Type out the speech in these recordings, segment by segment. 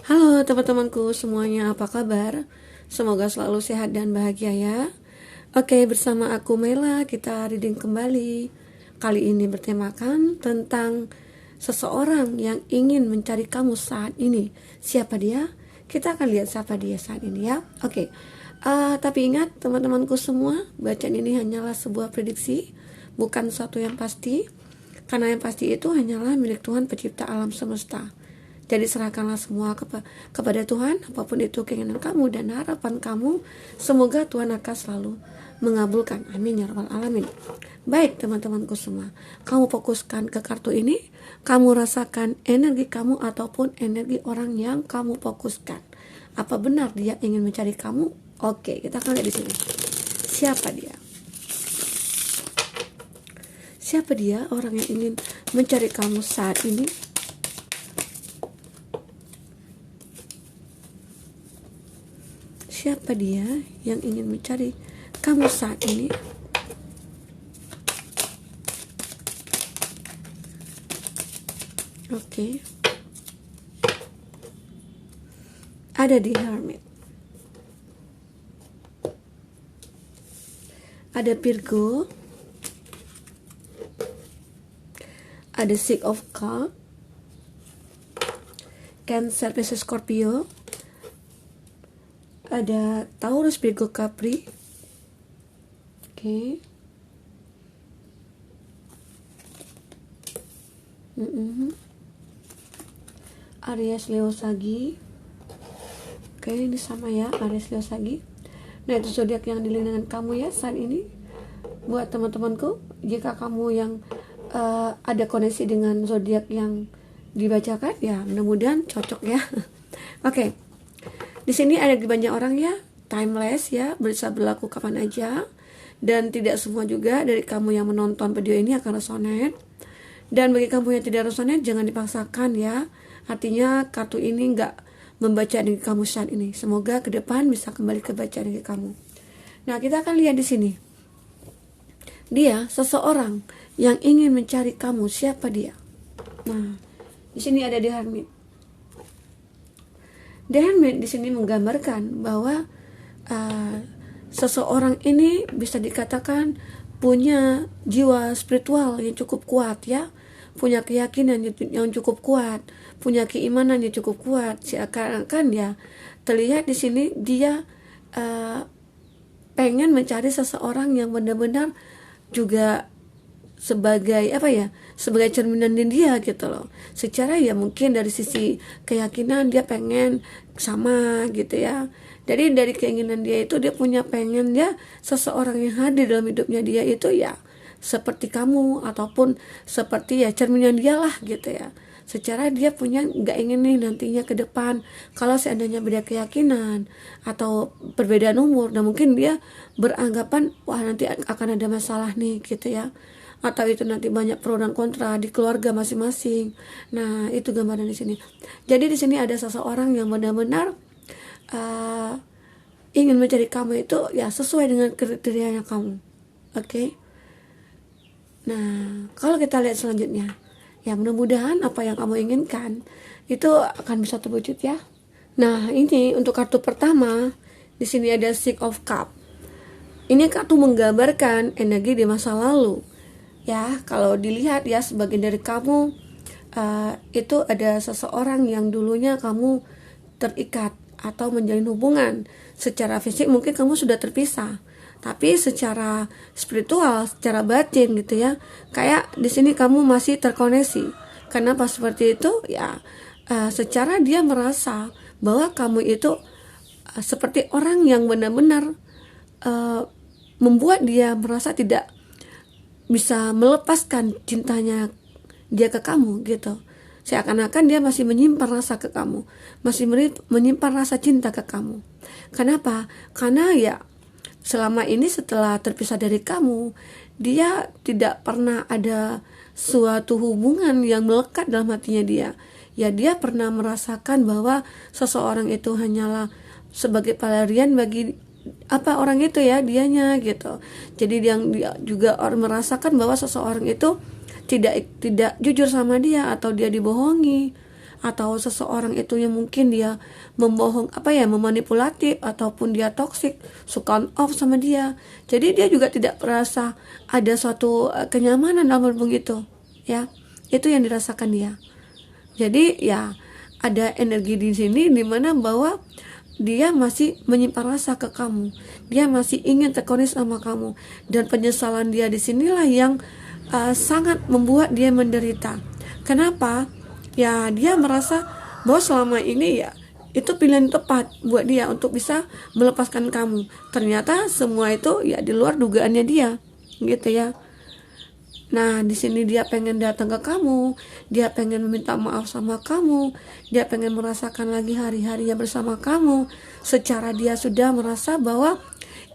Halo teman-temanku semuanya, apa kabar? Semoga selalu sehat dan bahagia ya. Oke, bersama aku Mela, kita reading kembali. Kali ini bertemakan tentang seseorang yang ingin mencari kamu saat ini. Siapa dia? Kita akan lihat siapa dia saat ini ya. Oke, tapi ingat teman-temanku semua, bacaan ini hanyalah sebuah prediksi, bukan sesuatu yang pasti. Karena yang pasti itu hanyalah milik Tuhan pencipta alam semesta. Jadi serahkanlah semua kepada Tuhan, apapun itu keinginan kamu dan harapan kamu. Semoga Tuhan akan selalu mengabulkan. Amin ya rabbal alamin. Baik teman-temanku semua, kamu fokuskan ke kartu ini. Kamu rasakan energi kamu ataupun energi orang yang kamu fokuskan. Apa benar dia ingin mencari kamu? Oke, kita akan lihat di sini. Siapa dia? Siapa dia orang yang ingin mencari kamu saat ini? Siapa dia yang ingin mencari kamu saat ini? Oke. Ada di Hermit. Ada Virgo. Ada Six of Cups. Cancer, Pisces, Scorpio. Ada Taurus, Virgo, Capri. Oke. Aries, Leo, Sagi. Oke, ini sama ya, Aries, Leo, Sagi. Nah, itu zodiak yang dilindungi kamu ya saat ini. Buat teman-temanku, jika kamu yang ada koneksi dengan zodiak yang dibacakan, ya mudah-mudahan cocok ya. Oke. Di sini ada banyak orang ya, timeless ya, bisa berlaku kapan aja. Dan tidak semua juga dari kamu yang menonton video ini akan resonate. Dan bagi kamu yang tidak resonate, jangan dipaksakan ya. Artinya kartu ini nggak membaca energi kamu saat ini. Semoga ke depan bisa kembali ke baca energi kamu. Nah, kita akan lihat di sini. Dia seseorang yang ingin mencari kamu. Siapa dia? Nah, di sini ada di Hermit. The Hermit di sini menggambarkan bahwa seseorang ini bisa dikatakan punya jiwa spiritual yang cukup kuat ya, punya keyakinan yang cukup kuat, punya keimanan yang cukup kuat. Seakan-akan ya terlihat di sini dia pengen mencari seseorang yang benar-benar juga sebagai sebagai cerminan dia gitu loh. Secara ya mungkin dari sisi keyakinan dia pengen sama gitu ya. Jadi dari keinginan dia itu dia punya pengen ya seseorang yang hadir dalam hidupnya dia itu ya seperti kamu ataupun seperti ya cerminan dia lah gitu ya. Secara dia punya nggak ingin nih nantinya ke depan kalau seandainya beda keyakinan atau perbedaan umur, dan mungkin dia beranggapan wah nanti akan ada masalah nih gitu ya, atau itu nanti banyak pro dan kontra di keluarga masing-masing. Nah, itu gambaran di sini. Jadi di sini ada seseorang yang benar-benar ingin mencari kamu itu ya sesuai dengan kriterianya kamu. Oke. Nah, kalau kita lihat selanjutnya, ya mudah-mudahan apa yang kamu inginkan itu akan bisa terwujud ya. Nah, ini untuk kartu pertama, di sini ada Six of Cups. Ini kartu menggambarkan energi di masa lalu. Ya, kalau dilihat ya sebagian dari kamu itu ada seseorang yang dulunya kamu terikat atau menjalin hubungan. Secara fisik mungkin kamu sudah terpisah, tapi secara spiritual, secara batin gitu ya, kayak di sini kamu masih terkoneksi. Kenapa seperti itu? Ya, secara dia merasa bahwa kamu itu seperti orang yang benar-benar membuat dia merasa tidak bisa melepaskan cintanya dia ke kamu gitu. Seakan-akan dia masih menyimpan rasa ke kamu, masih menyimpan rasa cinta ke kamu. Kenapa? Karena ya selama ini setelah terpisah dari kamu, dia tidak pernah ada suatu hubungan yang melekat dalam hatinya dia. Ya dia pernah merasakan bahwa seseorang itu hanyalah sebagai pelarian bagi orang itu ya, dianya gitu. Jadi dia juga merasakan bahwa seseorang itu tidak jujur sama dia atau dia dibohongi atau seseorang itu yang mungkin dia membohong, memanipulatif, ataupun dia toksik, suka on off sama dia. Jadi dia juga tidak merasa ada suatu kenyamanan dalam hubungan itu, ya. Itu yang dirasakan dia. Jadi ya ada energi di sini di mana bahwa dia masih menyimpan rasa ke kamu, dia masih ingin terkoneksi sama kamu, dan penyesalan dia di sinilah yang sangat membuat dia menderita. Kenapa? Ya dia merasa bahwa selama ini ya itu pilihan tepat buat dia untuk bisa melepaskan kamu. Ternyata semua itu ya di luar dugaannya dia, gitu ya. Nah, di sini dia pengen datang ke kamu, dia pengen meminta maaf sama kamu, dia pengen merasakan lagi hari-harinya bersama kamu. Secara dia sudah merasa bahwa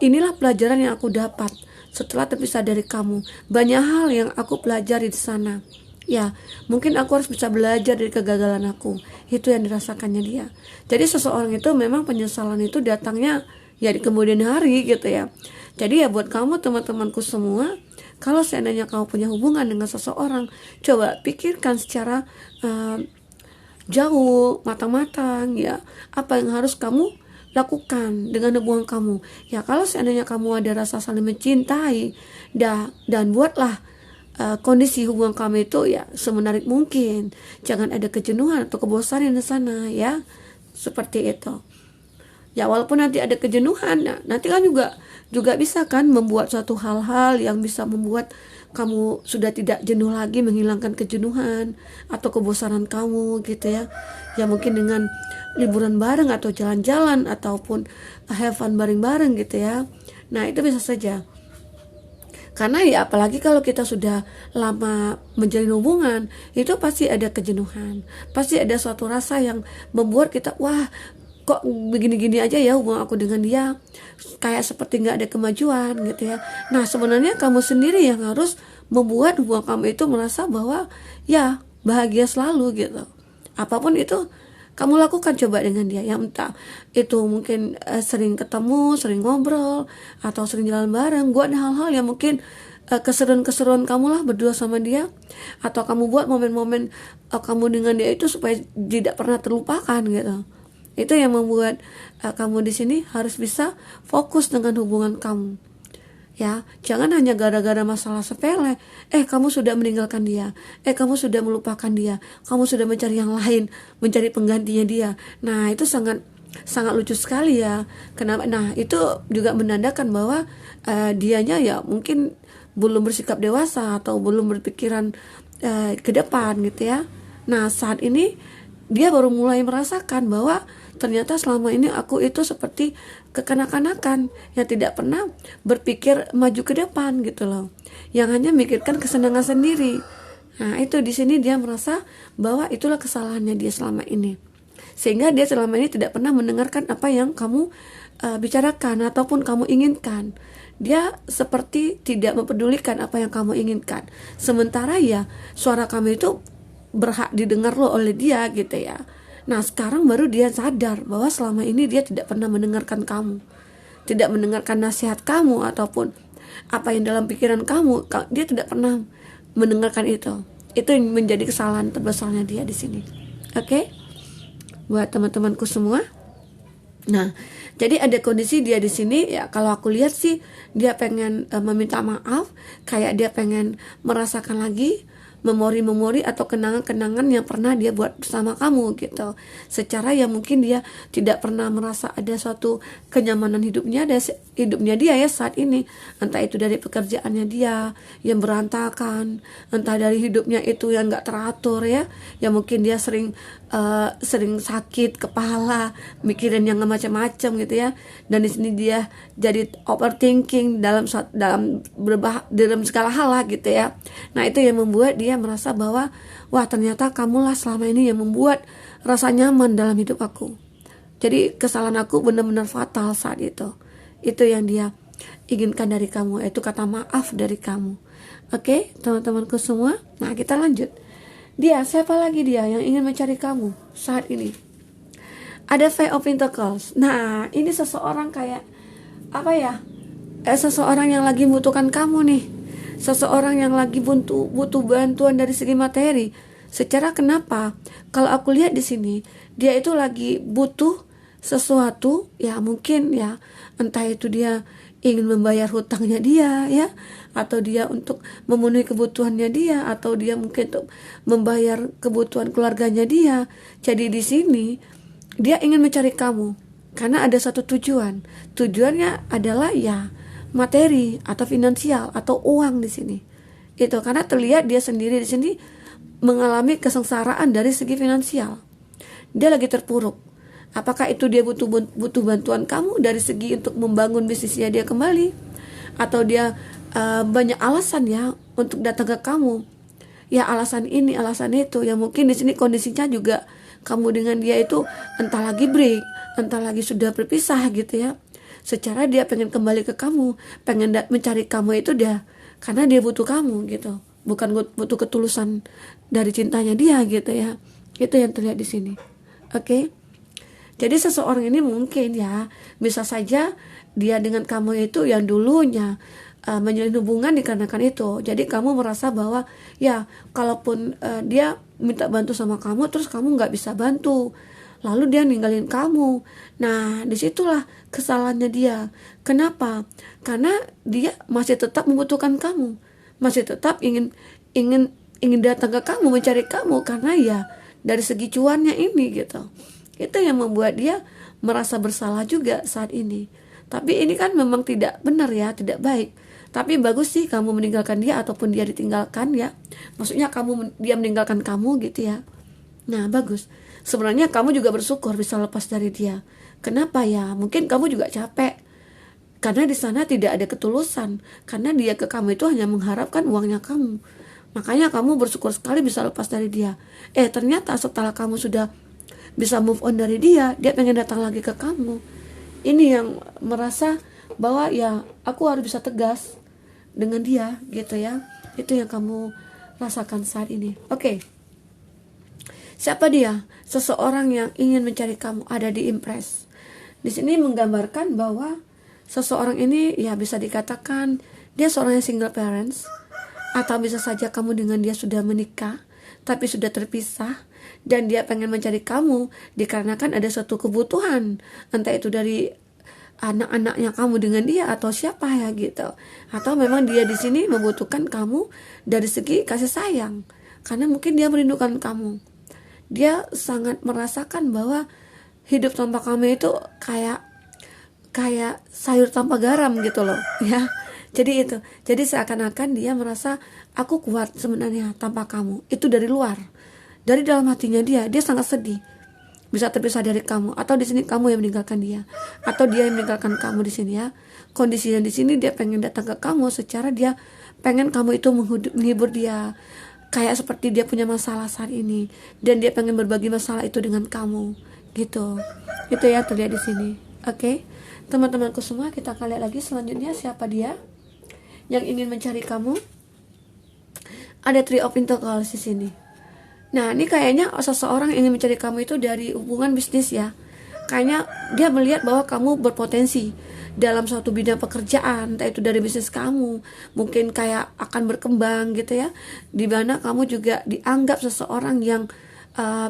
inilah pelajaran yang aku dapat setelah terpisah dari kamu. Banyak hal yang aku pelajari di sana. Ya, mungkin aku harus bisa belajar dari kegagalan aku. Itu yang dirasakannya dia. Jadi seseorang itu memang penyesalan itu datangnya ya di kemudian hari gitu ya. Jadi ya buat kamu teman-temanku semua, kalau seandainya kamu punya hubungan dengan seseorang, coba pikirkan secara jauh, matang-matang ya, apa yang harus kamu lakukan dengan hubungan kamu. Ya kalau seandainya kamu ada rasa saling mencintai, dan buatlah kondisi hubungan kamu itu ya semenarik mungkin. Jangan ada kejenuhan atau kebosanan di sana ya. Seperti itu. Ya walaupun nanti ada kejenuhan, nanti kan juga bisa kan membuat suatu hal-hal yang bisa membuat kamu sudah tidak jenuh lagi, menghilangkan kejenuhan atau kebosanan kamu gitu ya. Ya mungkin dengan liburan bareng atau jalan-jalan ataupun have fun bareng-bareng gitu ya. Nah itu bisa saja. Karena ya apalagi kalau kita sudah lama menjalin hubungan, itu pasti ada kejenuhan, pasti ada suatu rasa yang membuat kita, wah kok begini-gini aja ya hubungan aku dengan dia, kayak seperti nggak ada kemajuan gitu ya. Nah sebenarnya kamu sendiri yang harus membuat hubungan kamu itu merasa bahwa ya bahagia selalu gitu. Apapun itu kamu lakukan coba dengan dia, yang entah itu mungkin sering ketemu, sering ngobrol, atau sering jalan bareng. Buat hal-hal yang mungkin keseruan-keseruan kamu lah berdua sama dia, atau kamu buat momen-momen kamu dengan dia itu supaya tidak pernah terlupakan gitu. Itu yang membuat kamu di sini harus bisa fokus dengan hubungan kamu. Ya, jangan hanya gara-gara masalah sepele, kamu sudah meninggalkan dia, kamu sudah melupakan dia, kamu sudah mencari yang lain, mencari penggantinya dia. Nah, itu sangat sangat lucu sekali ya. Kenapa? Nah, itu juga menandakan bahwa dianya ya mungkin belum bersikap dewasa atau belum berpikiran ke depan gitu ya. Nah, saat ini dia baru mulai merasakan bahwa ternyata selama ini aku itu seperti kekanak-kanakan yang tidak pernah berpikir maju ke depan gitu loh, yang hanya mikirkan kesenangan sendiri. Nah itu di sini dia merasa bahwa itulah kesalahannya dia selama ini, sehingga dia selama ini tidak pernah mendengarkan apa yang kamu bicarakan ataupun kamu inginkan. Dia seperti tidak mempedulikan apa yang kamu inginkan, sementara ya suara kamu itu berhak didengar loh oleh dia gitu ya. Nah sekarang baru dia sadar bahwa selama ini dia tidak pernah mendengarkan kamu, tidak mendengarkan nasihat kamu ataupun apa yang dalam pikiran kamu, dia tidak pernah mendengarkan itu. Itu yang menjadi kesalahan terbesarnya dia di sini. Oke? Buat teman-temanku semua. Nah, jadi ada kondisi dia di sini ya, kalau aku lihat sih dia pengen meminta maaf, kayak dia pengen merasakan lagi memori-memori atau kenangan-kenangan yang pernah dia buat bersama kamu gitu. Secara ya mungkin dia tidak pernah merasa ada suatu kenyamanan hidupnya dia ya saat ini. Entah itu dari pekerjaannya dia yang berantakan, entah dari hidupnya itu yang gak teratur ya. Ya mungkin dia sering sakit kepala, mikirin yang macam-macam gitu ya. Dan di sini dia jadi overthinking dalam segala hal lah gitu ya. Nah itu yang membuat dia merasa bahwa wah ternyata kamulah selama ini yang membuat rasa nyaman dalam hidup aku. Jadi kesalahan aku benar-benar fatal saat itu. Itu yang dia inginkan dari kamu, yaitu kata maaf dari kamu. Oke, teman-temanku semua. Nah kita lanjut. Dia, siapa lagi dia yang ingin mencari kamu saat ini? Ada Five of Pentacles. Nah ini seseorang kayak apa ya? Seseorang yang lagi membutuhkan kamu nih. Seseorang yang lagi butuh bantuan dari segi materi. Secara kenapa? Kalau aku lihat di sini, dia itu lagi butuh sesuatu, ya mungkin ya, entah itu dia ingin membayar hutangnya dia ya, atau dia untuk memenuhi kebutuhannya dia, atau dia mungkin untuk membayar kebutuhan keluarganya dia. Jadi di sini dia ingin mencari kamu karena ada satu tujuan. Tujuannya adalah ya materi atau finansial atau uang di sini. Itu karena terlihat dia sendiri di sini mengalami kesengsaraan dari segi finansial. Dia lagi terpuruk. Apakah itu dia butuh bantuan kamu dari segi untuk membangun bisnisnya dia kembali, atau dia banyak alasan ya untuk datang ke kamu. Ya alasan ini, alasan itu. Ya mungkin di sini kondisinya juga kamu dengan dia itu entah lagi break, entah lagi sudah berpisah gitu ya. Secara dia pengen kembali ke kamu, pengen mencari kamu itu dia karena dia butuh kamu gitu, bukan butuh ketulusan dari cintanya dia gitu ya. Itu yang terlihat di sini. Oke. Jadi seseorang ini mungkin ya bisa saja dia dengan kamu itu yang dulunya menjalin hubungan dikarenakan itu. Jadi kamu merasa bahwa ya kalaupun dia minta bantu sama kamu terus kamu nggak bisa bantu, lalu dia ninggalin kamu. Nah disitulah kesalahannya dia. Kenapa? Karena dia masih tetap membutuhkan kamu, masih tetap ingin datang ke kamu, mencari kamu karena ya dari segi cuannya ini gitu. Itu yang membuat dia merasa bersalah juga saat ini. Tapi ini kan memang tidak benar ya, tidak baik. Tapi bagus sih kamu meninggalkan dia ataupun dia ditinggalkan ya. Maksudnya dia meninggalkan kamu gitu ya. Nah bagus. Sebenarnya kamu juga bersyukur bisa lepas dari dia. Kenapa ya? Mungkin kamu juga capek. Karena di sana tidak ada ketulusan. Karena dia ke kamu itu hanya mengharapkan uangnya kamu. Makanya kamu bersyukur sekali bisa lepas dari dia. Ternyata setelah kamu sudah bisa move on dari dia pengen datang lagi ke kamu. Ini yang merasa bahwa ya aku harus bisa tegas dengan dia gitu ya. Itu yang kamu rasakan saat ini. Oke. Siapa dia? Seseorang yang ingin mencari kamu, ada di Impress. Di sini menggambarkan bahwa seseorang ini ya bisa dikatakan dia seorang yang single parents, atau bisa saja kamu dengan dia sudah menikah tapi sudah terpisah dan dia pengen mencari kamu dikarenakan ada suatu kebutuhan, entah itu dari anak-anaknya kamu dengan dia atau siapa ya gitu, atau memang dia di sini membutuhkan kamu dari segi kasih sayang karena mungkin dia merindukan kamu. Dia sangat merasakan bahwa hidup tanpa kamu itu kayak sayur tanpa garam gitu loh ya. Jadi seakan-akan dia merasa aku kuat sebenarnya tanpa kamu. Itu dari luar. Dari dalam hatinya dia sangat sedih bisa terpisah dari kamu, atau di sini kamu yang meninggalkan dia, atau dia yang meninggalkan kamu di sini ya. Kondisinya di sini dia pengen datang ke kamu secara dia pengen kamu itu menghibur dia. Kayak seperti dia punya masalah saat ini dan dia pengen berbagi masalah itu dengan kamu gitu. Itu ya terlihat di sini. Oke. Teman-temanku semua, kita akan lihat lagi selanjutnya siapa dia yang ingin mencari kamu. Ada Three of Pentacles di sini. Nah, ini kayaknya seseorang yang ingin mencari kamu itu dari hubungan bisnis ya. Kayaknya dia melihat bahwa kamu berpotensi dalam suatu bidang pekerjaan, entah itu dari bisnis kamu, mungkin kayak akan berkembang gitu ya. Di mana kamu juga dianggap seseorang yang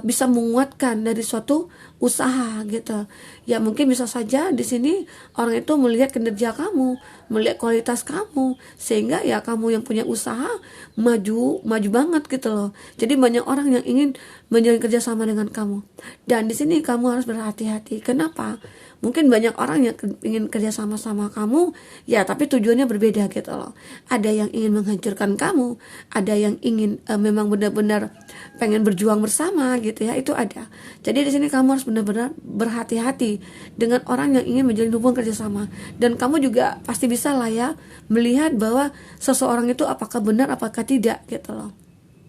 bisa menguatkan dari suatu usaha gitu. Ya mungkin bisa saja di sini orang itu melihat kinerja kamu, melihat kualitas kamu, sehingga ya kamu yang punya usaha maju banget gitu loh. Jadi banyak orang yang ingin menjalin kerjasama dengan kamu. Dan di sini kamu harus berhati-hati. Kenapa? Mungkin banyak orang yang ingin kerjasama sama kamu, ya tapi tujuannya berbeda gitu loh. Ada yang ingin menghancurkan kamu, ada yang ingin memang benar-benar pengen berjuang bersama gitu ya, itu ada. Jadi di sini kamu harus benar-benar berhati-hati dengan orang yang ingin menjalin hubungan kerjasama. Dan kamu juga pasti bisa lah ya melihat bahwa seseorang itu apakah benar apakah tidak gitu loh.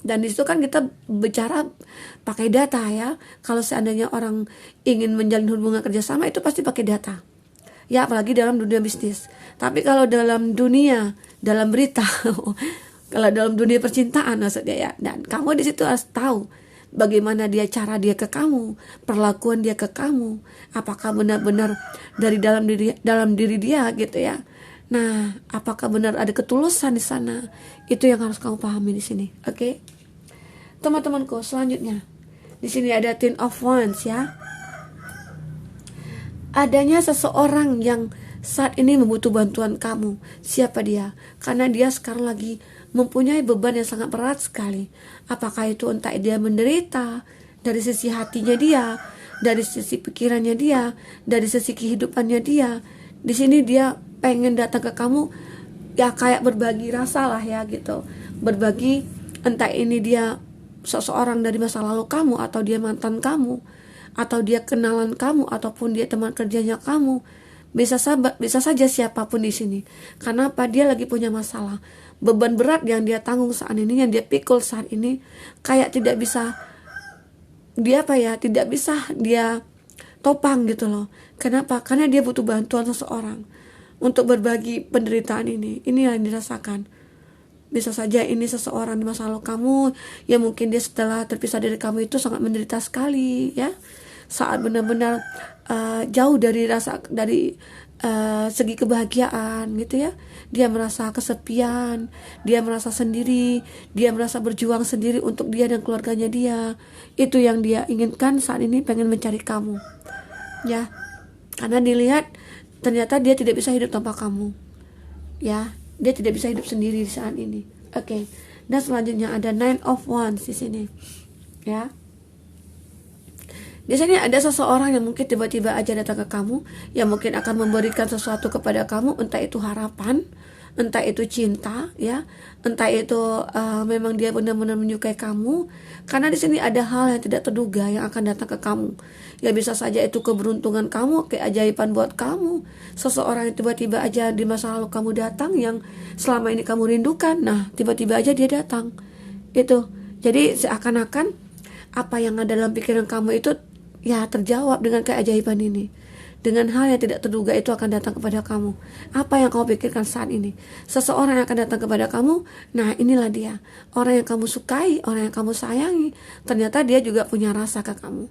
Dan di situ kan kita bicara pakai data ya. Kalau seandainya orang ingin menjalin hubungan kerjasama itu pasti pakai data. Ya apalagi dalam dunia bisnis. Tapi kalau dalam berita, kalau dalam dunia percintaan maksudnya ya. Dan kamu di situ harus tahu bagaimana cara dia ke kamu, perlakuan dia ke kamu. Apakah benar-benar dari dalam diri dia gitu ya. Nah, apakah benar ada ketulusan di sana? Itu yang harus kamu pahami di sini, oke? Teman-temanku, selanjutnya di sini ada Ten of Wands ya. Adanya seseorang yang saat ini membutuh bantuan kamu. Siapa dia? Karena dia sekarang lagi mempunyai beban yang sangat berat sekali. Apakah itu entah dia menderita dari sisi hatinya dia, dari sisi pikirannya dia, dari sisi kehidupannya dia. Di sini dia pengen datang ke kamu, ya kayak berbagi rasa lah ya gitu. Berbagi, entah ini dia seseorang dari masa lalu kamu, atau dia mantan kamu, atau dia kenalan kamu, ataupun dia teman kerjanya kamu. Bisa saja siapapun di sini. Karena apa? Dia lagi punya masalah. Beban berat yang dia tanggung saat ini, yang dia pikul saat ini, kayak tidak bisa tidak bisa dia topang gitu loh. Kenapa? Karena dia butuh bantuan seseorang untuk berbagi penderitaan ini. Ini yang dirasakan. Bisa saja ini seseorang di masa lalu kamu, yang mungkin dia setelah terpisah dari kamu itu sangat menderita sekali ya. Saat benar-benar jauh dari segi kebahagiaan gitu ya. Dia merasa kesepian, dia merasa sendiri, dia merasa berjuang sendiri untuk dia dan keluarganya dia. Itu yang dia inginkan saat ini, pengen mencari kamu ya. Karena dilihat ternyata dia tidak bisa hidup tanpa kamu ya. Dia tidak bisa hidup sendiri di saat ini. Oke. Dan selanjutnya ada Nine of Wands di sini ya. Di sini ada seseorang yang mungkin tiba-tiba aja datang ke kamu, yang mungkin akan memberikan sesuatu kepada kamu, entah itu harapan, entah itu cinta, ya, entah itu memang dia benar-benar menyukai kamu. Karena di sini ada hal yang tidak terduga yang akan datang ke kamu. Ya bisa saja itu keberuntungan kamu, keajaiban buat kamu. Seseorang yang tiba-tiba aja di masa lalu kamu datang, yang selama ini kamu rindukan. Nah, tiba-tiba aja dia datang. Itu. Jadi seakan-akan apa yang ada dalam pikiran kamu itu ya terjawab dengan keajaiban ini. Dengan hal yang tidak terduga itu akan datang kepada kamu. Apa yang kamu pikirkan saat ini? Seseorang yang akan datang kepada kamu. Nah, inilah dia. Orang yang kamu sukai, orang yang kamu sayangi. Ternyata dia juga punya rasa ke kamu.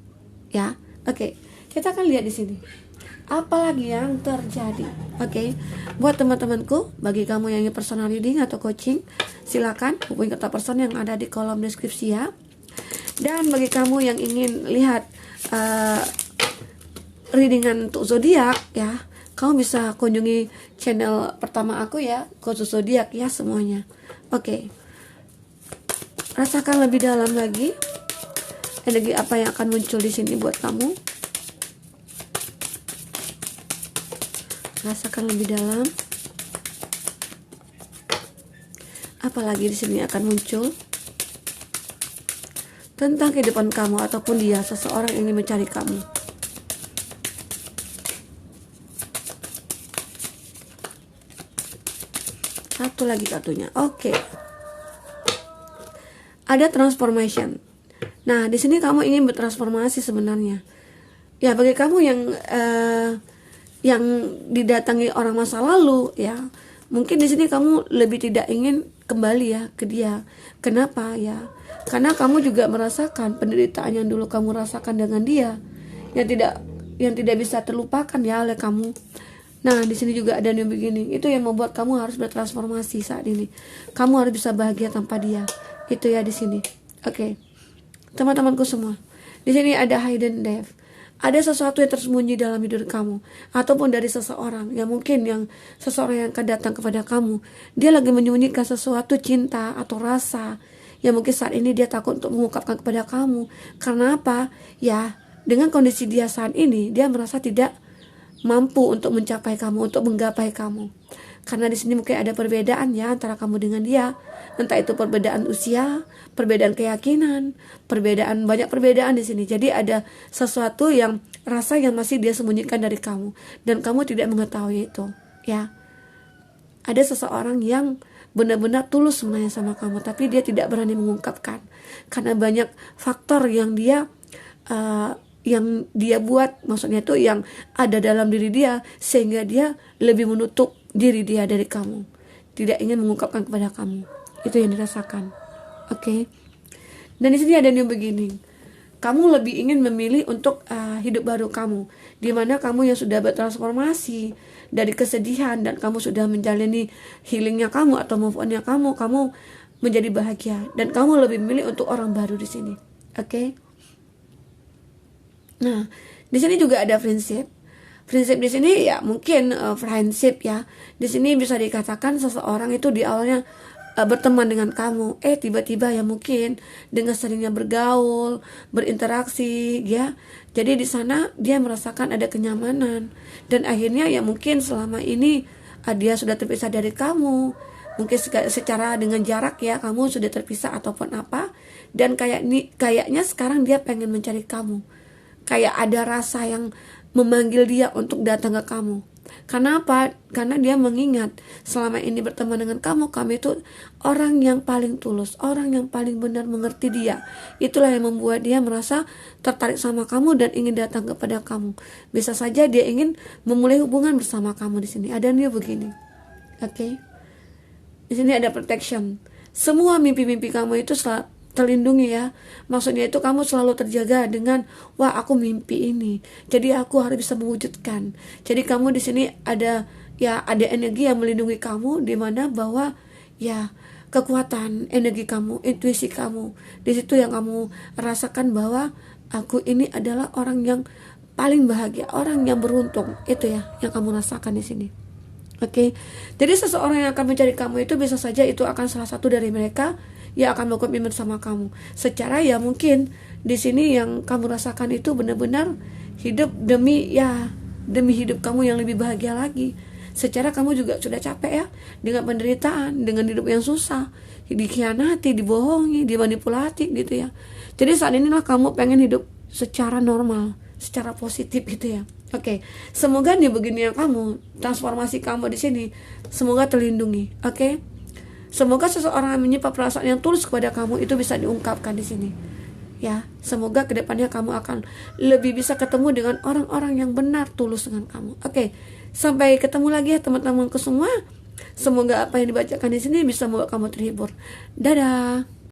Ya, oke. Kita akan lihat di sini. Apalagi yang terjadi? Oke. Buat teman-temanku, bagi kamu yang ingin personal reading atau coaching, silakan hubungi kontak person yang ada di kolom deskripsi ya. Dan bagi kamu yang ingin lihat readingan untuk zodiak ya, kamu bisa kunjungi channel pertama aku ya, khusus zodiak ya semuanya. Oke. Rasakan lebih dalam lagi energi apa yang akan muncul di sini buat kamu. Rasakan lebih dalam. Apalagi di sini akan muncul tentang kehidupan kamu, ataupun dia seseorang yang ingin mencari kamu. Satu lagi kartunya. Oke. Ada transformation. Nah, di sini kamu ingin bertransformasi sebenarnya. Ya, bagi kamu yang didatangi orang masa lalu ya, mungkin di sini kamu lebih tidak ingin kembali ya ke dia. Kenapa ya? Karena kamu juga merasakan penderitaan yang dulu kamu rasakan dengan dia, yang tidak bisa terlupakan ya oleh kamu. Nah, di sini juga ada yang begini. Itu yang membuat kamu harus bertransformasi saat ini. Kamu harus bisa bahagia tanpa dia. Itu ya di sini. Oke. Teman-temanku semua. Di sini ada hidden depth. Ada sesuatu yang tersembunyi dalam hidup kamu, ataupun dari seseorang yang mungkin seseorang yang akan datang kepada kamu. Dia lagi menyembunyikan sesuatu cinta atau rasa yang mungkin saat ini dia takut untuk mengungkapkan kepada kamu. Karena apa? Ya, dengan kondisi dia saat ini, dia merasa tidak mampu untuk mencapai kamu, untuk menggapai kamu. Karena di sini mungkin ada perbedaan ya antara kamu dengan dia. Entah itu perbedaan usia, perbedaan keyakinan, banyak perbedaan di sini. Jadi ada sesuatu yang rasa yang masih dia sembunyikan dari kamu, dan kamu tidak mengetahui itu, ya. Ada seseorang yang benar-benar tulus sebenarnya sama kamu, tapi dia tidak berani mengungkapkan karena banyak faktor yang dia buat, maksudnya itu yang ada dalam diri dia, sehingga dia lebih menutup diri dia dari kamu, tidak ingin mengungkapkan kepada kamu. Itu yang dirasakan. Oke. Dan di sini ada new beginning. Kamu lebih ingin memilih untuk hidup baru kamu, di mana kamu yang sudah bertransformasi dari kesedihan dan kamu sudah menjalani healingnya kamu atau move onnya kamu menjadi bahagia dan kamu lebih memilih untuk orang baru di sini. Oke. Nah, di sini juga ada prinsip. Prinsip di sini ya mungkin friendship ya. Di sini bisa dikatakan seseorang itu di awalnya berteman dengan kamu, tiba-tiba ya mungkin dengan seringnya bergaul, berinteraksi ya. Jadi di sana dia merasakan ada kenyamanan dan akhirnya ya mungkin selama ini dia sudah terpisah dari kamu. Mungkin secara dengan jarak ya kamu sudah terpisah ataupun apa, dan kayaknya sekarang dia pengen mencari kamu. Kayak ada rasa yang memanggil dia untuk datang ke kamu. Karena apa? Karena dia mengingat selama ini berteman dengan kamu itu orang yang paling tulus, orang yang paling benar mengerti dia. Itulah yang membuat dia merasa tertarik sama kamu dan ingin datang kepada kamu. Bisa saja dia ingin memulai hubungan bersama kamu di sini. Ada nih begini. Oke. Di sini ada protection. Semua mimpi-mimpi kamu itu terlindungi ya. Maksudnya itu kamu selalu terjaga dengan wah aku mimpi ini, jadi aku harus bisa mewujudkan. Jadi kamu di sini ada energi yang melindungi kamu, di mana bahwa ya kekuatan energi kamu, intuisi kamu, di situ yang kamu rasakan bahwa aku ini adalah orang yang paling bahagia, orang yang beruntung. Itu ya yang kamu rasakan di sini. Oke. Jadi seseorang yang akan mencari kamu itu bisa saja itu akan salah satu dari mereka yang akan berkomitmen sama kamu. Secara ya mungkin di sini yang kamu rasakan itu benar-benar hidup demi hidup kamu yang lebih bahagia lagi. Secara kamu juga sudah capek ya dengan penderitaan, dengan hidup yang susah, dikhianati, dibohongi, dimanipulasi gitu ya. Jadi saat inilah kamu pengen hidup secara normal, secara positif gitu ya. Oke, semoga nih begini ya kamu, transformasi kamu di sini semoga terlindungi. Oke. Semoga seseorang yang menyimpan perasaan yang tulus kepada kamu itu bisa diungkapkan di sini. Ya, semoga kedepannya kamu akan lebih bisa ketemu dengan orang-orang yang benar tulus dengan kamu. Oke, sampai ketemu lagi ya teman-temanku semua. Semoga apa yang dibacakan di sini bisa membuat kamu terhibur. Dadah.